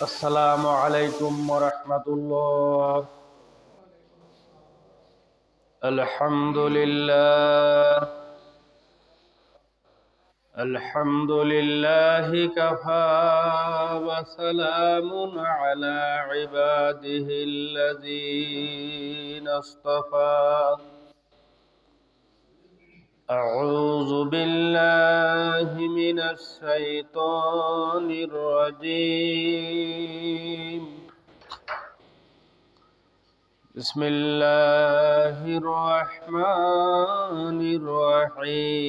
আসসালামু আলাইকুম ওয়া রাহমাতুল্লাহ। আলহামদুলিল্লাহ আলহামদুলিল্লাহি কাফা ওয়া সালামুন আলা ইবাদিহিল্লাযীনা ইসতাফা। আউযু বিল্লাহি মিনাশ শাইতানির রাজীম। بسم الله الرحمن الرحيم.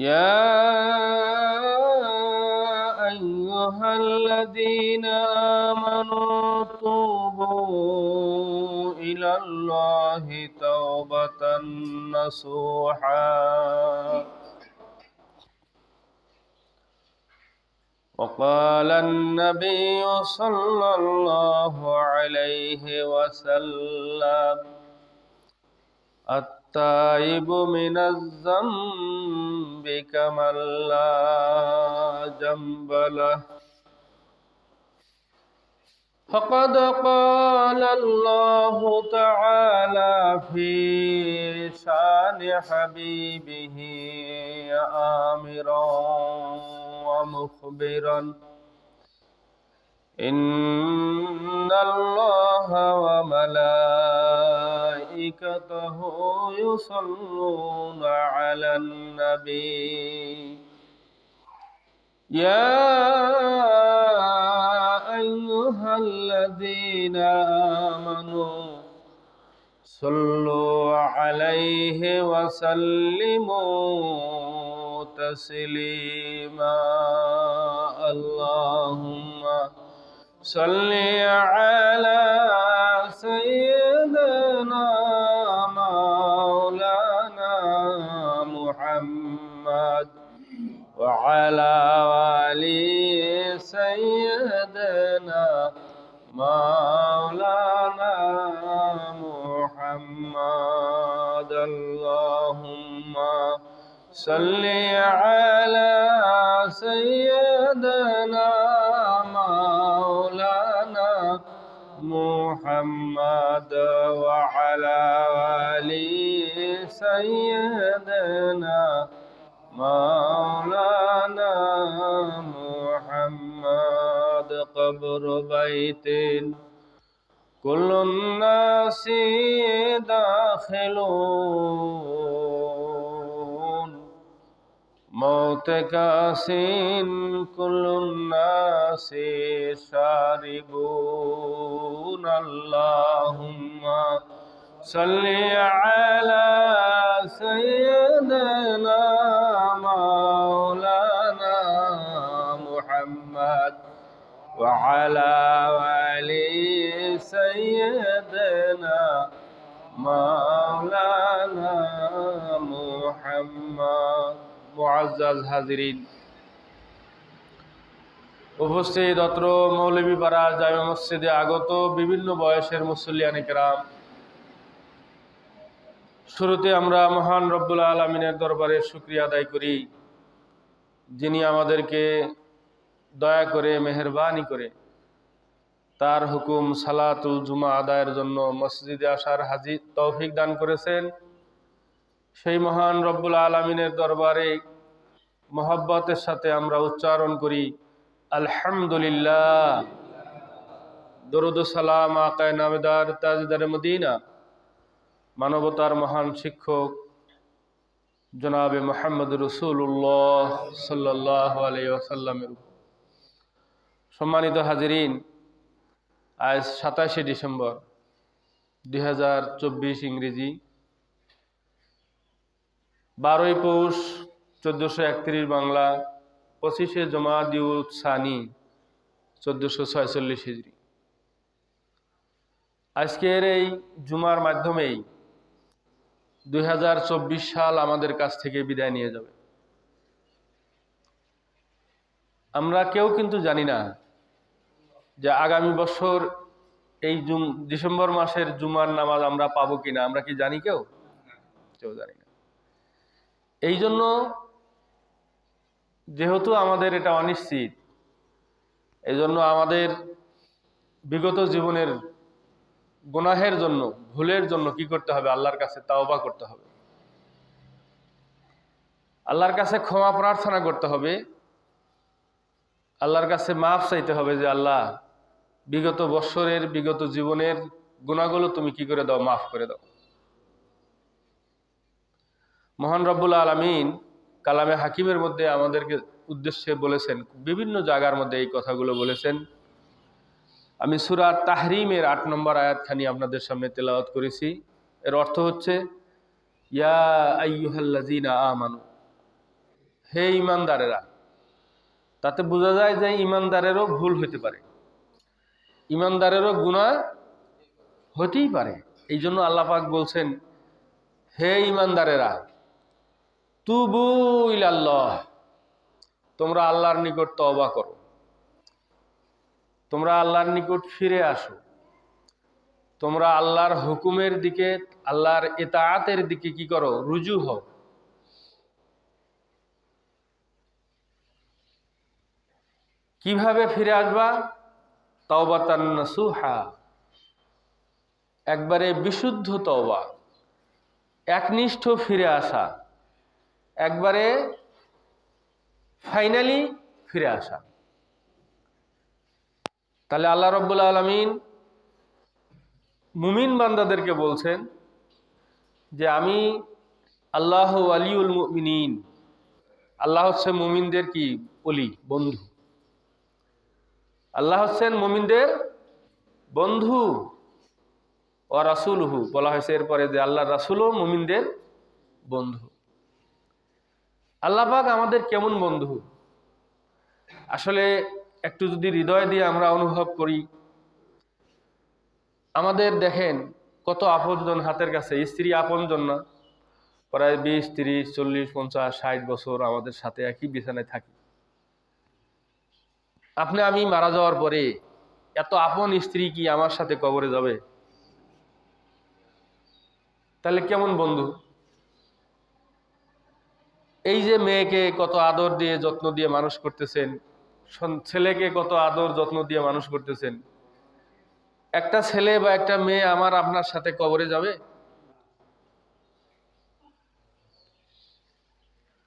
يا أيها الذين آمنوا توبوا إلى الله توبة نصوحا. وقال النبي صلى الله عليه وسلم: التائب من الذنب كمن لا ذنب له. فقد قال الله تعالى في شان حبيبه آمرا ومخبرا: إن الله وملائكته يصلون على النبي. يا أيها الذين آمنوا صلوا عليه وسلموا تسليما. اللهم صل على سيدنا مولانا محمد وعلى آل سيدنا مولانا محمد. اللهم صل على سيدنا مولانا محمد وعلى آل سيدنا مولانا محمد. قبر بيت كل الناس داخلون، موت كاس كل الناس شاربون. اللهم صل على سيدنا مولانا محمد وعلى آل سيدنا مولانا محمد. মুআজ্জাজ হাজিরিন, উপস্থিত অত্র মৌলভীপাড়া জামে মসজিদে আগত বিভিন্ন বয়সের মুসল্লিয়ানে কেরাম, শুরুতে আমরা মহান রব্বুল আলামিনের দরবারে শুকরিয়া আদায় করি, যিনি আমাদেরকে দয়া করে মেহেরবানি করে তার হুকুম সালাতুল জুমা আদায়ের জন্য মসজিদে আসার হাজির তৌফিক দান করেছেন। সেই মহান রব্বুল আলামিনের দরবারে মহব্বতের সাথে আমরা উচ্চারণ করি আলহামদুলিল্লাহ। দরুদ ও সালাম আকায়ে নামদার তাজদার মদিনা, মানবতার মহান শিক্ষক জনাবে মুহাম্মদ রাসূলুল্লাহ সাল্লাল্লাহু আলাইহি ওয়াসাল্লামের। সম্মানিত হাজিরিন, আজ 27শে ডিসেম্বর 2024 ইংরেজি, 12ই পৌষ 1431 বাংলা, 25শে জমাদিউল সানি 1446 হিজরি। আজকের এই জুমার মাধ্যমেই 2024 সাল আমাদের কাছ থেকে বিদায় নিয়ে যাবে। আমরা কেউ কিন্তু জানি না যে আগামী বছর এই ডিসেম্বর মাসের জুমার নামাজ আমরা পাবো কিনা। আমরা কি জানি? কেউ জানি না। এই জন্য যেহেতু আমাদের এটা অনিশ্চিত, এই জন্য আমাদের বিগত জীবনের গুনাহের জন্য, ভুলের জন্য কি করতে হবে? আল্লাহর কাছে তাওবা করতে হবে, আল্লাহর কাছে ক্ষমা প্রার্থনা করতে হবে, আল্লাহর কাছে মাফ চাইতে হবে যে আল্লাহ, বিগত বৎসরের, বিগত জীবনের গুনাহগুলো তুমি কি করে দাও? মাফ করে দাও। মহান রব্বুল আলামিন কালামে হাকিমের মধ্যে আমাদেরকে উদ্দেশ্যে বলেছেন, বিভিন্ন জায়গার মধ্যে এই কথাগুলো বলেছেন। আমি সূরা তাহরিমের ৮ নম্বর আয়াতখানি আপনাদের সামনে তেলাওয়াত করেছি। এর অর্থ হচ্ছে, ইয়া আইয়ুহাল্লাযীনা আমানু, হে ঈমানদারেরা। তাতে বোঝা যায় যে ঈমানদারেরও ভুল হতে পারে, ঈমানদারেরও গুনাহ হতেই পারে। এই জন্য আল্লাহ পাক বলছেন, হে ঈমানদারেরা, তুবু ইলাল্লাহ, তোমরা আল্লাহর নিকট তওবা করো, তোমরা আল্লাহর নিকট ফিরে আসো, তোমরা আল্লাহর হুকুমের দিকে, আল্লাহর ইতাআতের দিকে কি করো? রুজু হও। কিভাবে ফিরে আসবা? তাওবাতান নাসুহা, একবারে বিশুদ্ধ তওবা, একনিষ্ঠ ফিরে আসা, একবারে ফাইনালি ফিরে আসা। তাহলে আল্লাহ রাব্বুল আলামিন মুমিন বান্দাদেরকে বলছেন যে আমি আল্লাহ ওয়ালিউল মুমিনিন, আল্লাহ হচ্ছে মুমিনদের কি? ওলি, বন্ধু। আল্লাহ হচ্ছেন মুমিনদের বন্ধু। ও রাসূলুহু, বলা হয়েছে এরপরে যে আল্লাহর রাসূলও মুমিনদের বন্ধু। আল্লাহ পাক আমাদের কেমন বন্ধু? আসলে একটু যদি হৃদয় দিয়ে আমরা অনুভব করি, আমাদের দেখেন কত আপনজন হাতের কাছে। স্ত্রী আপনজন না? প্রায় 20, 30, 40, 50, 60 বছর আমাদের সাথে একই বিছানায় থাকি। আপনি আমি মারা যাওয়ার পরে এত আপন স্ত্রী কি আমার সাথে কবরে যাবে? তাহলে কেমন বন্ধু? এই যে মেয়েকে কত আদর দিয়ে যত্ন দিয়ে মানুষ করতেছেন, ছেলেকে কত আদর যত্ন দিয়ে মানুষ করতেছেন, একটা ছেলে বা একটা মেয়ে আমার আপনার সাথে কবরে যাবে?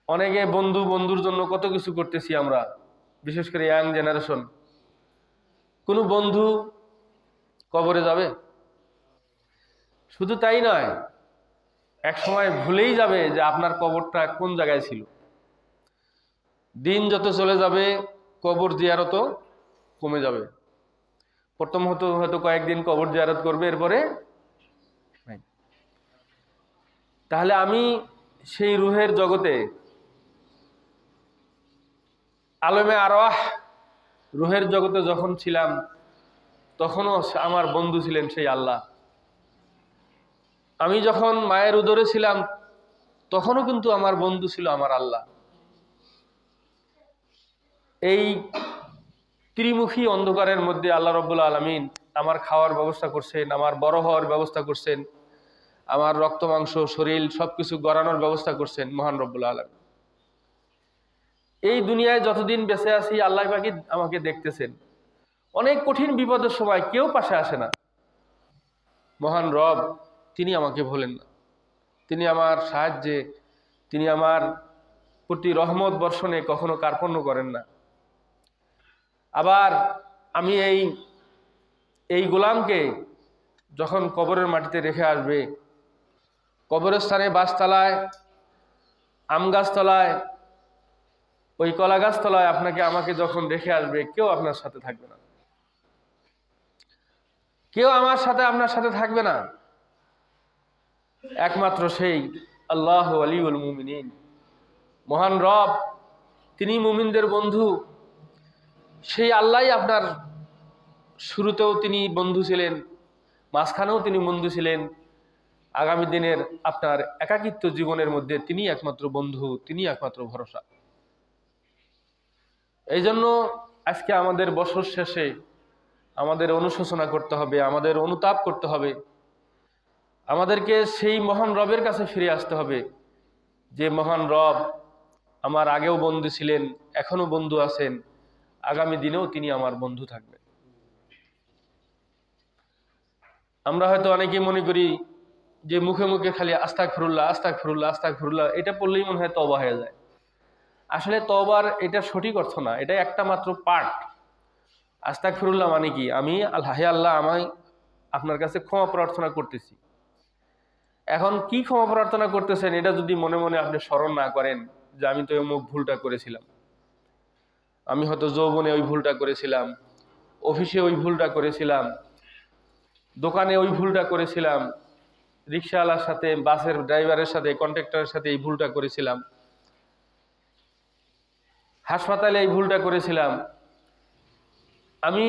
অনেকে বন্ধুর জন্য কত কিছু করতেছি আমরা, বিশেষ করে ইয়াং জেনারেশন। কোনো বন্ধু কবরে যাবে? শুধু তাই নয়, এক সময় ভুলেই যাবে যে আপনার কবরটা কোন জায়গায় ছিল। দিন যত চলে যাবে কবর জিয়ারতও কমে যাবে। প্রথম হয়তো কয়েকদিন কবর জিয়ারত করবে, এরপরে নাই। তাহলে আমি সেই রুহের জগতে, আলমে আরওয়াহ রুহের জগতে যখন ছিলাম, তখনও আমার বন্ধু ছিলেন সেই আল্লাহ। আমি যখন মায়ের উদরে ছিলাম, তখনও কিন্তু আমার বন্ধু ছিল আমার আল্লাহ। এই ত্রিমুখী অন্ধকারের মধ্যে আল্লাহ রাব্বুল আলামিন আমার খাওয়ার ব্যবস্থা করছেন, আমার বড় হওয়ার ব্যবস্থা করছেন, আমার রক্ত মাংস শরীর সবকিছু গড়ানোর ব্যবস্থা করছেন মহান রব্বুল আলামিন। এই দুনিয়ায় যতদিন বেঁচে আছি আল্লাহ পাকই আমাকে দেখতেছেন। অনেক কঠিন বিপদের সময় কেউ পাশে আসে না, মহান রব তিনি আমাকে ভোলেন না। তিনি আমার সাহায্যে, তিনি আমার প্রতি রহমত বর্ষণে কখনো কার্পণ্য করেন না। আবার আমি এই গোলামকে যখন কবরের মাটিতে রেখে আসবে, কবরের স্থানে বাসতলায়, আম গাছতলায়, ওই কলা গাছতলায় আপনাকে আমাকে যখন রেখে আসবে, কেউ আপনার সাথে থাকবে না, কেউ আমার সাথে আপনার সাথে থাকবে না। একমাত্র সেই আল্লাহ ওয়ালিউল মুমিনিন, মহান রব, তিনি মুমিনদের বন্ধু। সেই আল্লাহই আপনার শুরুতেও তিনি বন্ধু ছিলেন, মাঝখানেও তিনি বন্ধু ছিলেন, আগামী দিনের আপনার একাকিত্ব জীবনের মধ্যে তিনি একমাত্র বন্ধু, তিনি একমাত্র ভরসা। এই জন্য আজকে আমাদের বছর শেষে আমাদের অনুশোচনা করতে হবে, আমাদের অনুতাপ করতে হবে, আমাদেরকে সেই মহান রবের কাছে ফিরে আসতে হবে, যে মহান রব আমার আগেও বন্ধু ছিলেন, এখনো বন্ধু আছেন, আগামী দিনেও তিনি আমার বন্ধু থাকবেন। আমরা হয়তো অনেকেই মনে করি যে মুখে মুখে খালি আস্তাগফিরুল্লাহ আস্তাগফিরুল্লাহ আস্তাগফিরুল্লাহ এটা পড়লেই মনে হয় তওবা হয়ে যায়। আসলে তওবার এটা সঠিক অর্থ না, এটা একটা মাত্র পার্ট। আস্তাগফিরুল্লাহ মানে কি, আমি হে আল্লাহ আমি আপনার কাছে ক্ষমা প্রার্থনা করতেছি। এখন কি ক্ষমা প্রার্থনা করতেছেন এটা যদি মনে মনে আপনি স্মরণ না করেন যে আমি তো অমুক ভুলটা করেছিলাম, আমি হয়তো যৌবনে ওই ভুলটা করেছিলাম, অফিসে ওই ভুলটা করেছিলাম, দোকানে ওই ভুলটা করেছিলাম, রিক্সাওয়ালার সাথে, বাসের ড্রাইভারের সাথে, কন্ট্রাক্টরের সাথে এই ভুলটা করেছিলাম, হাসপাতালে এই ভুলটা করেছিলাম, আমি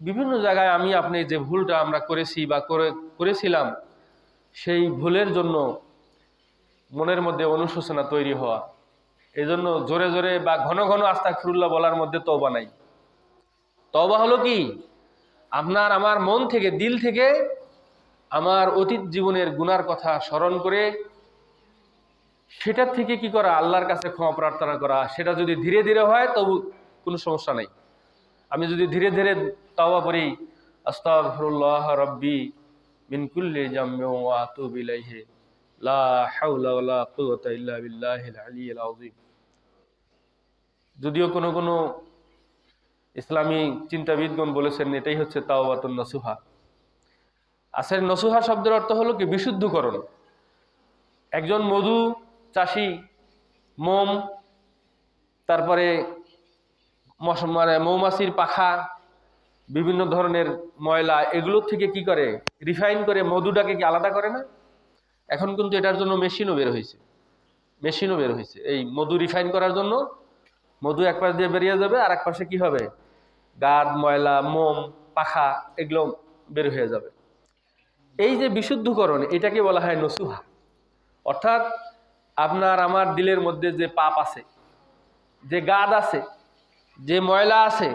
বিভিন্ন জায়গায় আমি আপনি যে ভুলটা আমরা করেছি বা করেছিলাম সেই ভুলের জন্য মনের মধ্যে অনুশোচনা তৈরি হওয়া, এই জন্য জোরে জোরে বা ঘন ঘন আস্তাগফিরুল্লাহ বলার মধ্যে তওবা নাই। তওবা হলো কি, আপনার আমার মন থেকে, দিল থেকে আমার অতীত জীবনের গুনার কথা স্মরণ করে সেটার থেকে কি করা, আল্লাহর কাছে ক্ষমা প্রার্থনা করা। সেটা যদি ধীরে ধীরে হয় তবু কোনো সমস্যা নাই। আমি যদি ধীরে ধীরে তওবা করি, আস্তাগফিরুল্লাহ রাব্বি মিন কুল্লি যামবি ওয়া আতুবু ইলাইহি লা হাওলা ওয়ালা কুওয়াতা ইল্লা বিল্লাহিল আলিয়্যিল আযীম। যদিও কোনো ইসলামী চিন্তাবিদগণ বলেছেন এটাই হচ্ছে তাওবাতুন নসুহা। আসলে নসুহা শব্দের অর্থ হলো কি, বিশুদ্ধকরণ। একজন মধু চাষি মোম, তারপরে মানে মৌমাছির পাখা, বিভিন্ন ধরনের ময়লা, এগুলোর থেকে কি করে, রিফাইন করে মধুটাকে কি আলাদা করে না? এখন কিন্তু এটার জন্য মেশিনও বের হয়েছে। এই মধু রিফাইন করার জন্য মধু এক পাশ দিয়ে বেরিয়ে যাবে, আর এক পাশে কি হবে, গাদ, ময়লা, মোম, পাখা, এগুলো বের হয়ে যাবে। এই যে বিশুদ্ধকরণ, এটাকে বলা হয় নসুহা। অর্থাৎ আপনার আমার দিলের মধ্যে যে পাপ আছে, যে গাদ আছে, যে ময়লা আছে,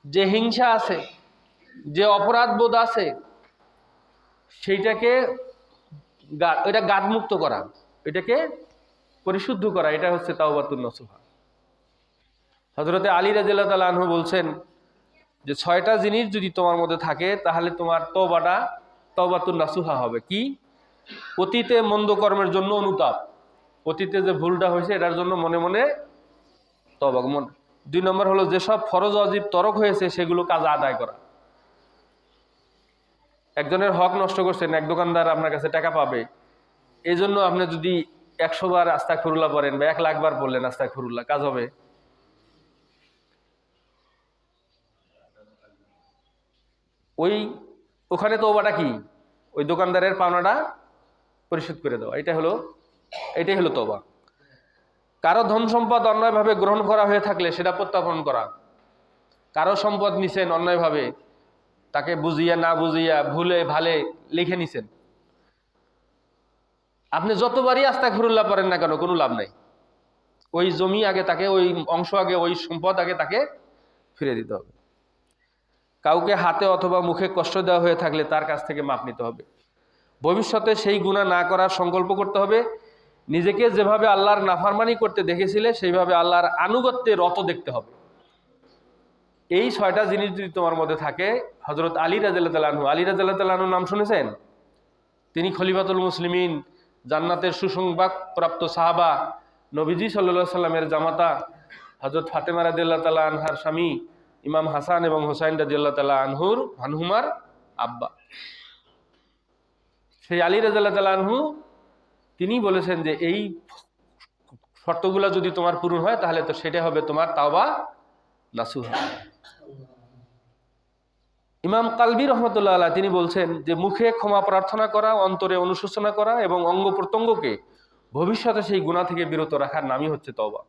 যে হিংসা আছে, যে অপরাধ বোধ আছে, সেইটাকে এটা গাদমুক্ত করা, এটাকে পরিশুদ্ধ করা, এটা হচ্ছে তাওবাতুন নসুহা। হযরতে আলী রাদিয়াল্লাহু তাআলা আনহু বলছেন যে 6টা জিনিস যদি তোমার মধ্যে থাকে তাহলে তোমার তওবাটা তাওবাতুন নসুহা হবে। কি? অতীতে মন্দ কর্মের জন্য অনুতাপ, অতীতে যে ভুলটা হয়েছে এটার জন্য মনে মনে তওবা। 2 নম্বর হলো যেসব ফরজ ওয়াজিব তরক হয়েছে সেগুলো কাজা আদায় করা। একজনের হক নষ্ট করছেন, এক দোকানদার আপনার কাছে টাকা পাবে, এই জন্য আপনি যদি 100 বার আস্তাগফিরুল্লাহ পড়েন বা 1 লাখ বার পড়লেন আস্তাগফিরুল্লাহ, কাজ হবে? ওখানে তওবাটা কি, ওই দোকানদারের পাওনাটা পরিশোধ করে দেওয়া, এটাই হলো তওবা। কারো ধন সম্পদ অন্যায়ভাবে গ্রহণ করা হয়ে থাকলে সেটা প্রত্যাপন করা। কারো সম্পদ নিছেন অন্যায়ভাবে, তাকে বুঝিয়া না বুঝিয়া ভুলে ভালে লিখে নিছেন, আপনি যতবারই আস্তাগফিরুল্লাহ পড়েন না কেন কোনো লাভ নাই। ওই জমি আগে তাকে, ওই অংশ আগে, ওই সম্পদ আগে তাকে ফিরে দিতে হবে। কাউকে হাতে অথবা মুখে কষ্ট দেওয়া হয়ে থাকলে তার কাছ থেকে মাপ নিতে হবে। ভবিষ্যতে সেই গুনাহ না করার সংকল্প করতে হবে। নিজেকে যেভাবে আল্লাহর নাফরমানি করতে দেখেছিলে সেইভাবে আল্লাহর আনুগত্যে রত দেখতে হবে। এই 6টা জিনিস যদি তোমার মধ্যে থাকে, হযরত আলী রাদিয়াল্লাহু তাআলা আনহু, আলী রাদিয়াল্লাহু তাআলা আনহুর নাম শুনেছেন? তিনি খলিফাতুল মুসলিমিন, জান্নাতের সুসংবাদ প্রাপ্ত সাহাবা, নবীজি সাল্লাল্লাহু আলাইহি সাল্লামের জামাতা, হযরত ফাতেমা রাদিয়াল্লাহু তাআলা আনহার স্বামী, ইমাম হাসান এবং হুসাইন রাদিয়াল্লাহু তাআলা আনহুমার আব্বা। সেই আলী রাদিয়াল্লাহু তাআলা আনহু তিনি বলেছেন যে এই শর্তগুলো যদি তোমার পূরণ হয় তাহলে তো সেটা হবে তোমার তাওবা নাসুহা। ইমাম কালবি রহমতুল্লাহ আলাইহি তিনি বলছেন যে মুখে ক্ষমা প্রার্থনা করা, অন্তরে অনুশোচনা করা এবং অঙ্গ প্রত্যঙ্গকে ভবিষ্যতে সেই গুনাহ থেকে বিরত রাখার নামই হচ্ছে তওবা।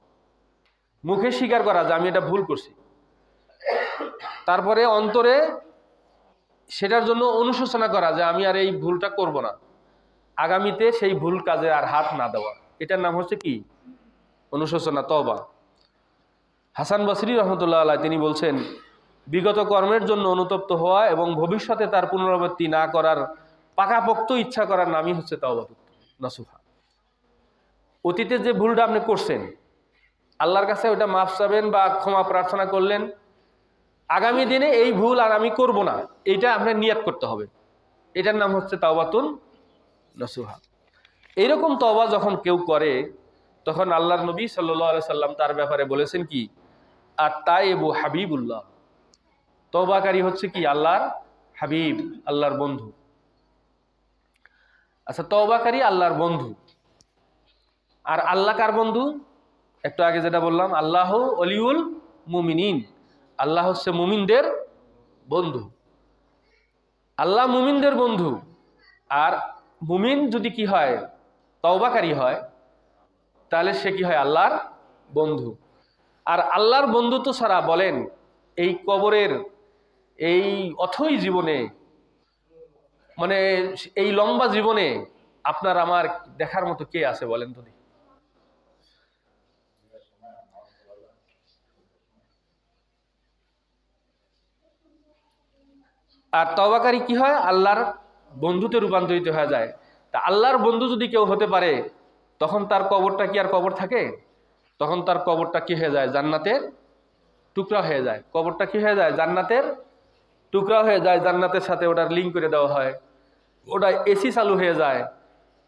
মুখে স্বীকার করা যে আমি এটা ভুল করছি, তারপরে অন্তরে সেটার জন্য অনুশোচনা করা যে আমি আর এই ভুলটা করব না, আগামীতে সেই ভুল কাজে আর হাত না দেওয়া, এটার নাম হচ্ছে কি? অনুশোচনা, তওবা। হাসান বসরি রহমতুল্লাহ আলাইহি তিনি বলছেন বিগত কর্মের জন্য অনুতপ্ত হওয়া এবং ভবিষ্যতে তার পুনরাবৃত্তি না করার পাকাপোক্ত ইচ্ছা করার নামই হচ্ছে তাওবাতুন নসুহা। অতীতে যে ভুলটা আপনি করছেন আল্লাহর কাছে ওটা মাফ চাবেন বা ক্ষমা প্রার্থনা করলেন, আগামী দিনে এই ভুল আর আমি করব না, এইটা আপনার নিয়ত করতে হবে। এটার নাম হচ্ছে তাওবাতুন নসুহা। এইরকম তওবা যখন কেউ করে, তখন আল্লাহর নবী সাল্লাল্লাহু আলাইহি সাল্লাম তার ব্যাপারে বলেছেন কি, আর তাইবু হাবিবুল্লাহ, তওবাকারী হচ্ছে কি আল্লাহর হাবিব, আল্লাহর বন্ধু। আচ্ছা, তওবাকারী আল্লাহর বন্ধু, আর আল্লাহ কার বন্ধু? একটু আগে যেটা বললাম, আল্লাহ ওলিউল মুমিনিন, আল্লাহ হচ্ছে মুমিনদের বন্ধু। আল্লাহ মুমিনদের বন্ধু। আর মুমিন যদি কি হয়, তওবাকারী হয়, তাহলে সে কি হয়? আল্লাহর বন্ধু। আর আল্লাহর বন্ধুত্ব ছাড়া বলেন এই কবরের এই অথই জীবনে, মানে এই লম্বা জীবনে আপনার আমার দেখার মতো কে আছে বলেন তো? আর তওবাকারী কি হয়? আল্লাহর বন্ধুতে রূপান্তরিত হয়ে যায়। তা আল্লাহর বন্ধু যদি কেউ হতে পারে, তখন তার কবরটা কি আর কবর থাকে? তখন তার কবরটা কি হয়ে যায়? জান্নাতের টুকরা হয়ে যায়। কবরটা কি হয়ে যায়? জান্নাতের টুকরা হয়ে যায়। জান্নাতের সাথে ওটার লিঙ্ক করে দেওয়া হয়, ওটা এসি চালু হয়ে যায়,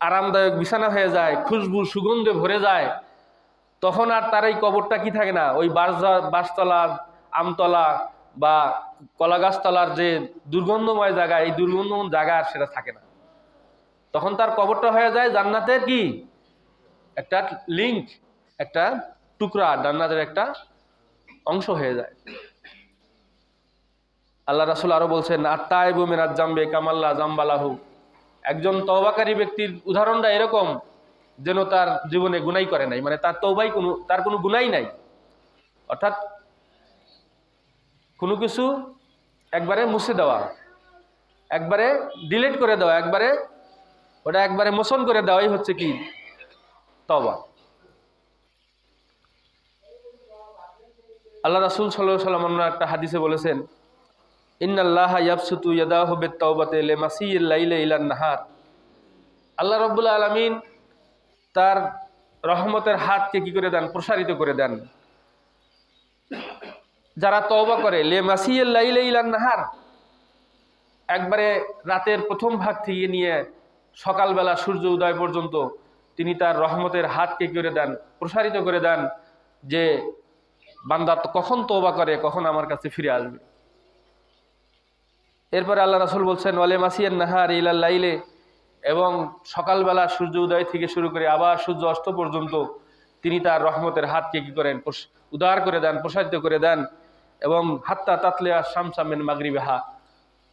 আরামদায়ক বিছানা হয়ে যায়, খুশবু সুগন্ধে ভরে যায়। তখন আর তার এই কবরটা কি থাকে না, ওই বাঁশতলা, আমতলা বা কলা গাছতলার যে দুর্গন্ধময় জায়গা, এই দুর্গন্ধময় জায়গা আর সেটা থাকে না। তখন তার কবরটা হয়ে যায় জান্নাতের কি একটা লিঙ্ক, একটা টুকরা, জান্নাতের একটা অংশ হয়ে যায়। আল্লাহ রাসূল আরো বলছেন, আত-তাইবু মিনাজ জামবি কামাল্লা জামবালাহু, একজন তওবাকারী ব্যক্তির উদাহরণটা এরকম যেন তার জীবনে গুনাই করে নাই, মানে তার তওবাই তার কোনো গুনাই নাই। অর্থাৎ কোনো কিছু একবারে মুছে দেওয়া, একবারে ডিলিট করে দেওয়া, একবারে মোচন করে দেওয়াই হচ্ছে কি তওবা। আল্লাহ রাসূল সাল্লাল্লাহু আলাইহি ওয়াসাল্লাম একটা হাদিসে বলেছেন, ইন্নাল্লাহা ইয়াবসুতু ইয়াদাহু বিত-তাওবাতি লিমাসিয়িল লাইলি ইলান নাহার, আল্লাহ রাব্বুল আলামিন তার রহমতের হাতকে কি করে দেন? প্রসারিত করে দেন যারা তওবা করে। লিমাসিয়িল লাইলি ইলান নাহার, একবারে রাতের প্রথম ভাগ থেকে নিয়ে সকালবেলা সূর্য উদয় পর্যন্ত তিনি তার রহমতের হাতকে কি করে দেন? প্রসারিত করে দেন, যে বান্দা কখন তওবা করে, কখন আমার কাছে ফিরে আসবে। এরপরে আল্লাহ রাসূল বলছেন, ওয়ালে মাসিয়ান নাহার ইলাল লাইলে, এবং সকালবেলা সূর্য উদয় থেকে শুরু করে আবার সূর্য অস্ত পর্যন্ত তিনি তার রহমতের হাতকে কি করেন? উদার করে দেন, প্রসারিত করে দেন। এবং হাত্তা তাতলিয়া শামসা মিন মাগরিবিহা,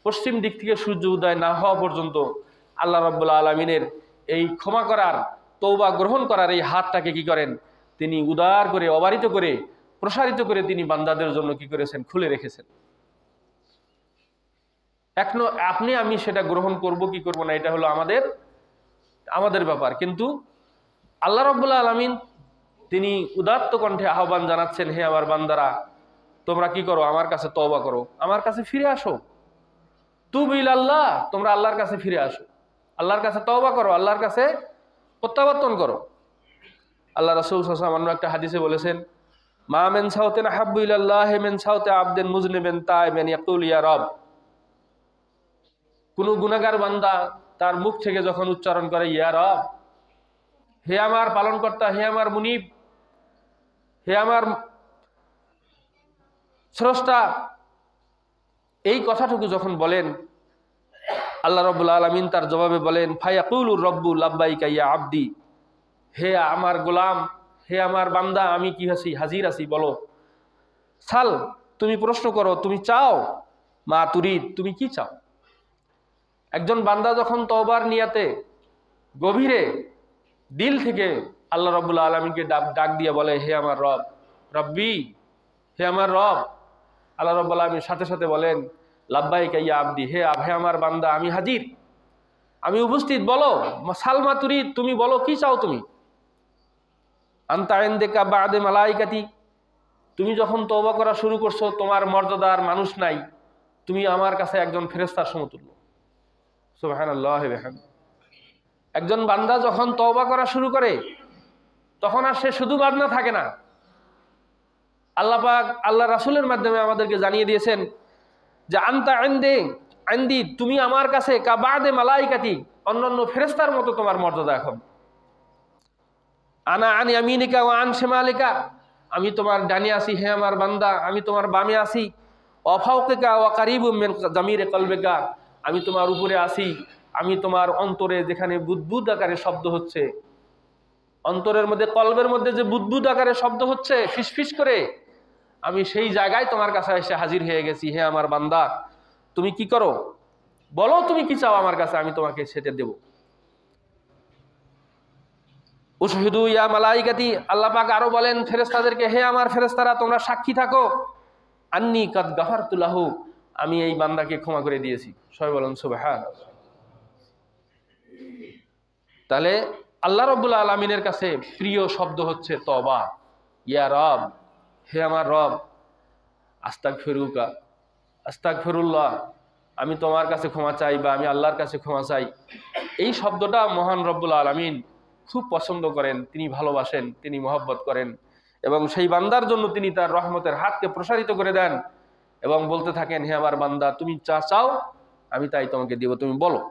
পশ্চিম দিক থেকে সূর্য উদয় না হওয়া পর্যন্ত আল্লাহ রাব্বুল আলামিনের এই ক্ষমা করার, তওবা গ্রহণ করার এই হাতটাকে কি করেন? তিনি উদার করে, অবারিত করে, প্রসারিত করে তিনি বান্দাদের জন্য কি করেছেন? খুলে রেখেছেন। এখনো আপনি আমি সেটা গ্রহণ করব কি করব না, এটা হলো আমাদের ব্যাপার। কিন্তু আল্লাহ রাব্বুল আলামিন তিনি উদাত্ত কণ্ঠে আহ্বান জানাচ্ছেন, হে আমার বান্দারা, তোমরা কি করো? আমার কাছে তওবা করো, আমার কাছে ফিরে আসো। তুবু ইলাল্লাহ, তোমরা আল্লাহর কাছে ফিরে আসো, আল্লাহর কাছে তওবা করো, আল্লাহর কাছে প্রত্যাবর্তন করো। আল্লাহ রাসূল সাল্লাল্লাহু আলাইহি ওয়াসাল্লাম একটা হাদিসে বলেছেন, মা মিন সাওতিন আহাব্বু ইলাল্লাহি মিন সাওতি আবদিন মুজনিবিন তাইবিন ইয়াকুল ইয়া রব, কোন গুনাহগার বান্দা তার মুখ থেকে যখন উচ্চারণ করে ইয়া রব, হে আমার পালনকর্তা, হে আমার মুনিব, হে আমার স্রষ্টা, এই কথাটুকু যখন বলেন, আল্লাহ রাব্বুল আলামিন তার জবাবে বলেন, ফায়াকুলুর রব্বু লাব্বাইকা ইয়া আবদি, হে আমার গোলাম, হে আমার বান্দা, আমি কি আছি? হাজির আছি, বলো। সাল, তুমি প্রশ্ন করো, তুমি চাও। মা তুরিদ, তুমি কি চাও? একজন বান্দা যখন তওবার নিয়াতে গভীরে দিল থেকে আল্লাহ রাব্বুল আলামিনকে ডাক দিয়ে বলে, হে আমার রব, রব্বি, হে আমার রব, আল্লাহ রাব্বুল আলামিন সাথে সাথে বলেন, লাব্বাইকা ইয়া আবদি, হে আমার বান্দা, আমি হাজির, আমি উপস্থিত, বলো। সালমা তুরিদ, তুমি বলো, কি চাও তুমি? আনতা ইনদাকা বা'দে মালাইকাতি, তুমি যখন তওবা করা শুরু করছো, তোমার মর্যাদার মানুষ নাই, তুমি আমার কাছে একজন ফেরেশতার সমতুল্য। সুবহানাল্লাহি ওয়া বিহামদিহি। একজন বান্দা যখন তওবা করা শুরু করে, তখন আর সে শুধু বান্দা থাকে না, আল্লাহ পাক আল্লাহ রাসূলের মাধ্যমে আমাদেরকে জানিয়ে দিয়েছেন যে আনতা আনদি, তুমি আমার কাছে কাবাদে মালাইকাতি, অন্যান্য ফেরেশতার মতো তোমার মর্যাদা এখন। আনা আন ইয়ামিনিকা ওয়া আন শিমালিকা, আমি তোমার ডানে আছি হে আমার বান্দা, আমি তোমার বামে আছি। ওয়া ফাওকিকা ওয়া কারিবুম মিন জামিরে কলবিকা, আমি তোমার উপরে আছি, আমি তোমার অন্তরে যেখানে বুদবুদ আকারে শব্দ হচ্ছে, অন্তরের মধ্যে কলবের মধ্যে যে বুদবুদ আকারে শব্দ হচ্ছে ফিসফিস করে, আমি সেই জায়গায় তোমার কাছে এসে হাজির হয়ে গেছি। হে আমার বান্দা, তুমি কি করো, বলো তুমি কি চাও আমার কাছে, আমি তোমাকে সেটা দেব। উশহিদু ইয়া মালাইকাতি, আল্লাহ পাক আরো বলেন ফেরেশতাদেরকে, হে আমার ফেরেশতারা তোমরা সাক্ষী থাকো, আন্নী কাদ গাফারতু লাহু, আমি এই বান্দাকে ক্ষমা করে দিয়েছি। সবাই বলেন সুবহানাল্লাহ। তাহলে আল্লাহ রাব্বুল আলামিনের কাছে প্রিয় শব্দ হচ্ছে তওবা। ইয়া রব, হে আমার রব, আস্তাগফিরুকা, আস্তাগফিরুল্লাহ, আমি তোমার কাছে ক্ষমা চাই বা আমি আল্লাহর কাছে ক্ষমা চাই। এই শব্দটা মহান রব্বুল আলামিন খুব পছন্দ করেন, তিনি ভালোবাসেন, তিনি মহব্বত করেন, এবং সেই বান্দার জন্য তিনি তার রহমতের হাতকে প্রসারিত করে দেন এবং বলতে থাকেন, হে আমার বান্দা তুমি যা চাও আমি তাই তোমাকে দিব, তুমি বলো।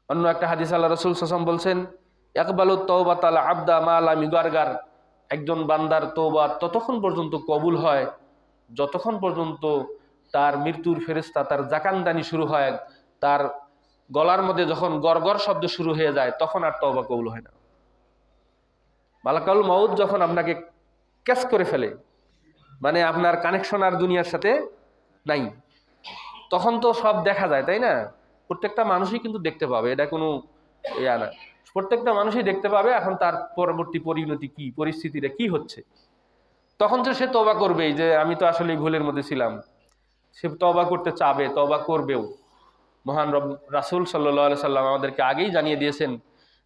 অন্য একটা হাদিস আল্লাহ রাসূল সাল্লাল্লাহু আলাইহি ওয়াসাল্লাম বলছেন, ইকবালুত তাওবাতাল আবদা মা লা ইগারগার, একজন বান্দার তওবা ততক্ষণ পর্যন্ত কবুল হয় যতক্ষণ পর্যন্ত তার মৃত্যুর ফেরেশতা তার জাকানদানি শুরু হয়, তার গলার মধ্যে যখন গড়গড় শব্দ শুরু হয়ে যায় তখন আর তওবা কবুল হয় না। মালাকুল মউত যখন আপনাকে ক্যাচ করে ফেলে, মানে আপনার কানেকশন আর দুনিয়ার সাথে নাই, তখন তো সব দেখা যায়, তাই না? প্রত্যেকটা মানুষই কিন্তু দেখতে পাবে, এটা কোনো ইয়া না, প্রত্যেকটা মানুষই দেখতে পাবে এখন তার পরবর্তী পরিণতি কি, পরিস্থিতিটা কি হচ্ছে। তখন তো সে তওবা করবেই যে আমি তো আসলে ভুলের মধ্যে ছিলাম, সে তওবা করতে চাবে, তওবা করবেও। মহান রাসূল সাল্লাল্লাহু আলাইহি সাল্লাম আমাদেরকে আগেই জানিয়ে দিয়েছেন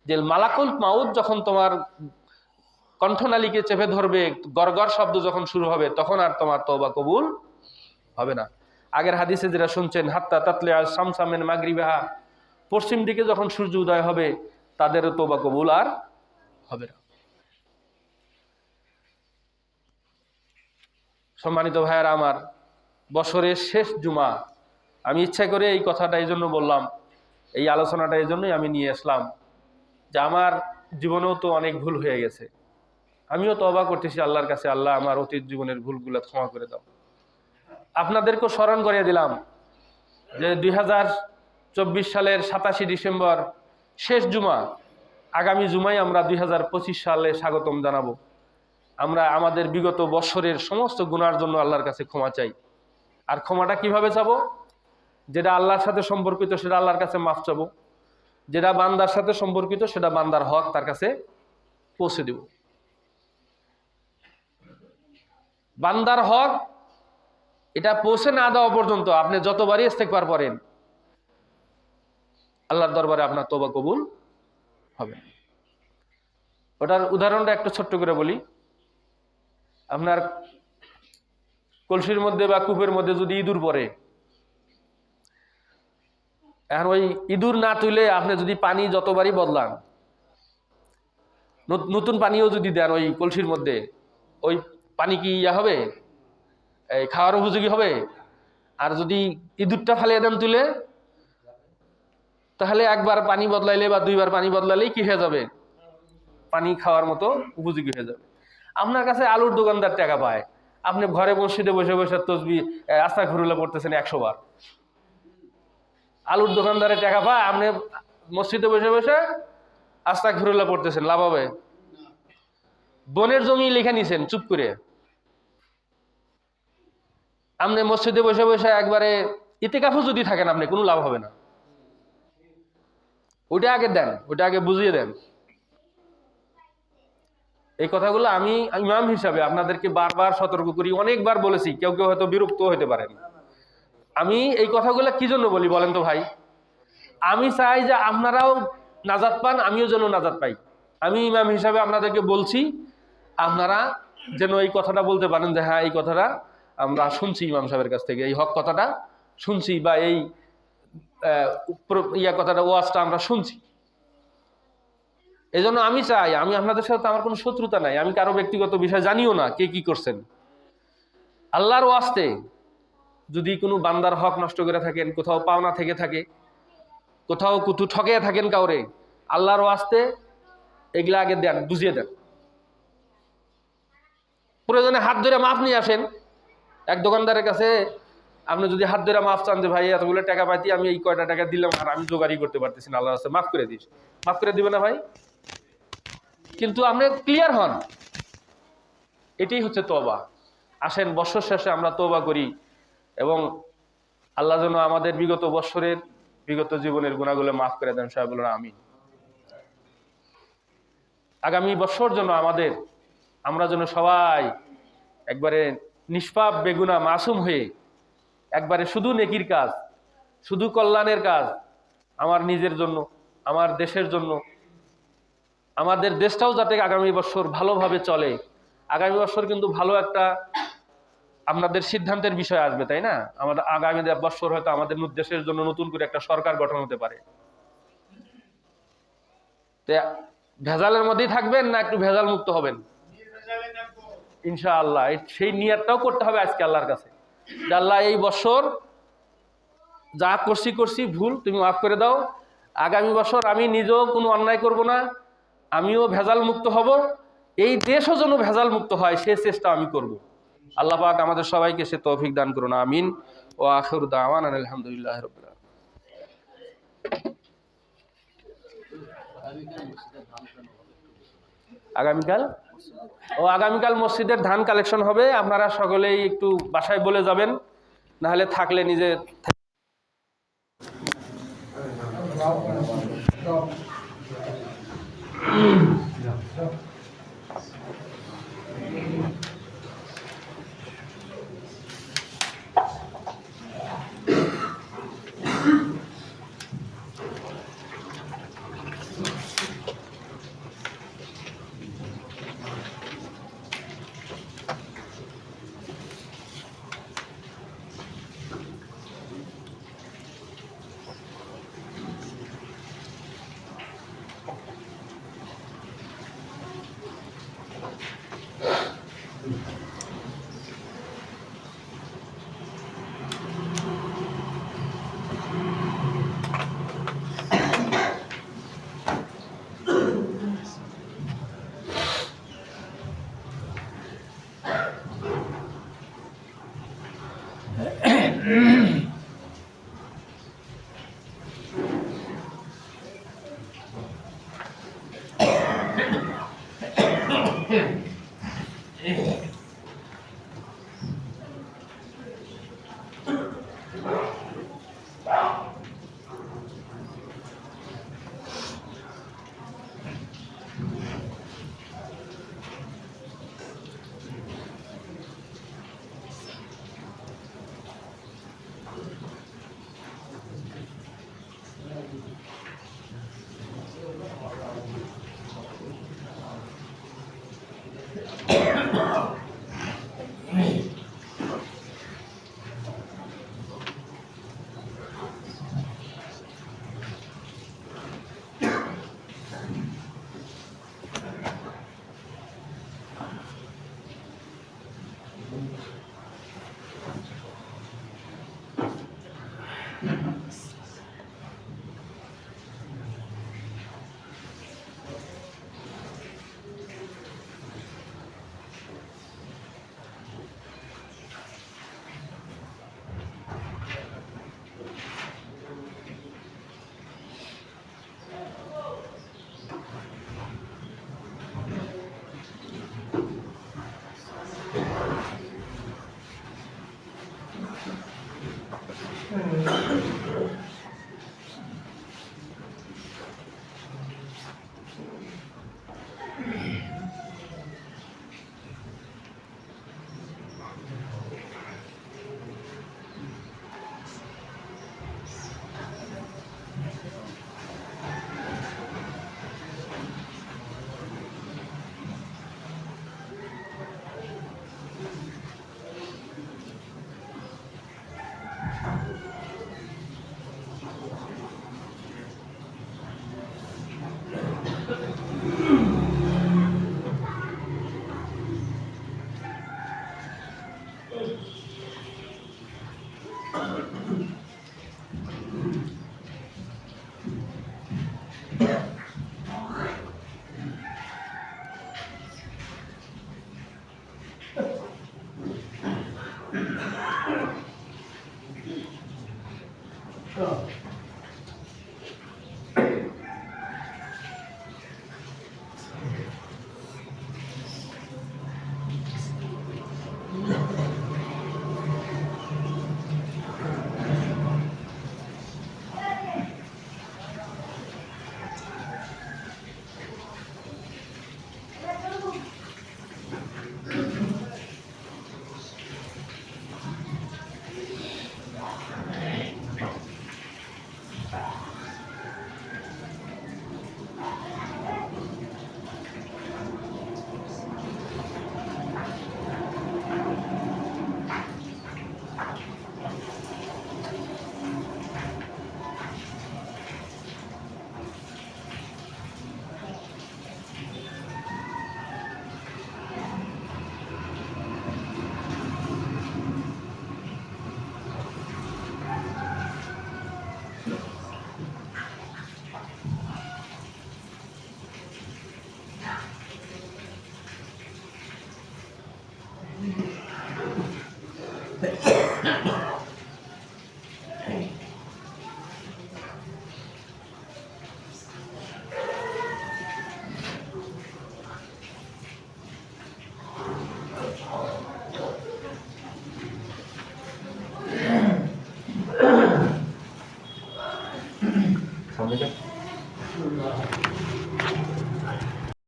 যে মালাকুল মাউত যখন তোমার কণ্ঠনালীকে চেপে ধরবে, গড়গড় শব্দ যখন শুরু হবে, তখন আর তোমার তওবা কবুল হবে না। আগের হাদিসে যেটা শুনছেন, হাত্তা তাতলে আল শামসা মিন মাগরিবিহা, পশ্চিম দিকে যখন সূর্য উদয় হবে তাদেরও তওবা কবুল আর হবে না। সম্মানিত ভাইয়েরা আমার, বছরের শেষ জুমা, আমি ইচ্ছা করে এই কথাটা এই জন্য বললাম, এই আলোচনাটা এই জন্যই আমি নিয়ে আসলাম যে আমার জীবনেও তো অনেক ভুল হয়ে গেছে, আমিও তওবা করতেছি আল্লাহর কাছে, আল্লাহ আমার অতীত জীবনের ভুলগুলো ক্ষমা করে দাও। আপনাদেরকেও স্মরণ করিয়ে দিলাম যে 2024 সালের 27 ডিসেম্বর শেষ জুমা, আগামী জুমায় আমরা 2025 সালে স্বাগতম জানাবো। আমরা আমাদের বিগত বছরের সমস্ত গুনার জন্য আল্লাহর কাছে ক্ষমা চাই। আর ক্ষমাটা কিভাবে চাবো? যেটা আল্লাহর সাথে সম্পর্কিত সেটা আল্লাহর কাছে মাফ চাবো, যেটা বান্দার সাথে সম্পর্কিত সেটা বান্দার হক তার কাছে পৌঁছে দেব। বান্দার হক এটা পৌঁছে না দেওয়া পর্যন্ত আপনি যতবারই ইস্তেগফার করেন আল্লাহর দরবারে আপনার তওবা কবুল হবে না। ওটার উদাহরণটা একটু ছোট্ট করে বলি। আপনার কলসির মধ্যে বা কূপের মধ্যে যদি ইঁদুর পড়ে, এখন ওই ইঁদুর না তুলে আপনি যদি পানি যতবারই বদলান, নতুন পানিও যদি দেন ওই কলসির মধ্যে, ওই পানি কি ইয়া হবে, এই খাওয়ার উপযোগী হবে? আর যদি ইঁদুরটা ফালিয়ে দেন তুলে, তাহলে একবার পানি বদলাইলে বা দুইবার পানি বদলালেই কি হয়ে যাবে? পানি খাওয়ার মতো উপযোগী হয়ে যাবে। আপনার কাছে আলুর দোকানদার টাকা পায়, আপনি ঘরে মসজিদে বসে বসে তসবিহ আস্তাগফিরুল্লাহ পড়তেছেন 100 বার। আলুর দোকানদারের টাকা পায়, আপনি মসজিদে বসে বসে আস্তাগফিরুল্লাহ পড়তেছেন, লাভ হবে? বনের জমি লিখে নিছেন চুপ করে, আপনি মসজিদে বসে বসে একবারে ইতিকাফও যদি থাকেন আপনি, কোনো লাভ হবে না। ওইটা আগে দেন, ওইটা আগে বুঝিয়ে দেন। এই কথাগুলো আমি ইমাম হিসাবে আপনাদেরকে বারবার সতর্ক করি, অনেকবার বলেছি, কেউ কেউ হয়তো বিরক্ত হতে পারেন। আমি এই কথাগুলো কি জন্য বলি বলেন তো ভাই? আমি চাই যে আপনারাও নাজাত পান, আমিও যেন নাজাত পাই। আমি ইমাম হিসাবে আপনাদেরকে বলছি, আপনারা যেন এই কথাটা বলতে পারেন যে হ্যাঁ এই কথাটা আমরা শুনছি ইমাম সাহেবের কাছ থেকে, এই হক কথাটা শুনছি, বা এই কথাটা ওয়াজটা আমরা শুনছি। এই জন্য আমি চাই, আমি আপনাদের সাথে আমার কোনো শত্রুতা নাই, আমি কারো ব্যক্তিগত বিষয় জানিও না কে কি করছেন। আল্লাহর ওয়াস্তে যদি কোনো বান্দার হক নষ্ট করে থাকেন, কোথাও পাওনা থেকে থাকে, কোথাও কুতু ঠকে থাকেন কাউরে, আল্লাহর ওয়াস্তে এগুলা আগে দেন, বুঝিয়ে দেন। প্রয়োজনে হাত ধরে মাফ নিয়ে আসেন। এক দোকানদারের কাছে আপনি যদি হাত ধরে মাফ চান যে ভাই এতগুলো টাকা পাইতি, আমি এই কয়টা টাকা দিলাম আর আমি জোগাড়ই করতে পারতেছি না, আল্লাহর রাস্তায় মাফ করে দিস, মাফ করে দিবে না ভাই? কিন্তু আপনি ক্লিয়ার হন, এটাই হচ্ছে তওবা। আসেন বৎসর শেষে আমরা তওবা করি এবং আল্লাহ যেন আমাদের বিগত বৎসরের, বিগত জীবনের গুনাহগুলো মাফ করে দেন। সবাই বলুন আমিন। আগামী বৎসর জন্য আমরা যেন সবাই একবারে নিষ্পাপ বেগুনা মাসুম হয়ে একবারে শুধু নেকির কাজ, শুধু কল্যাণের কাজ, আমার নিজের জন্য, আমার দেশের জন্য, আমাদের দেশটাও যাতে আগামী বছর ভালোভাবে চলে। আগামী বছর কিন্তু ভালো একটা আপনাদের সিদ্ধান্তের বিষয় আসবে, তাই না? আমাদের আগামী বছর হয়তো আমাদের দেশের জন্য নতুন করে একটা সরকার গঠন হতে পারে। ভেজালের মধ্যেই থাকবেন না একটু ভেজাল মুক্ত হবেন? ইনশাআল্লাহ সেই নিয়তটাও করতে হবে আজকে আল্লাহর কাছে, যে আল্লাহ এই বছর যা করছি ভুল তুমি মাফ করে দাও, আগামী বছর আমি নিজেও কোনো অন্যায় করব না, আমিও ভেজাল মুক্ত হব, এই দেশও যেন ভেজাল মুক্ত হয় সে চেষ্টা আমি করব। আল্লাহ পাক আমাদের সবাইকে সে তৌফিক দান করুন, আমিন। ও আখিরু দাওয়ানা আলহামদুলিল্লাহি রাব্বিল আলামিন। আগামীকাল মসজিদের ধান কালেকশন হবে, আপনারা সকলেই একটু বাসায় বলে যাবেন, না হলে থাকলে নিজে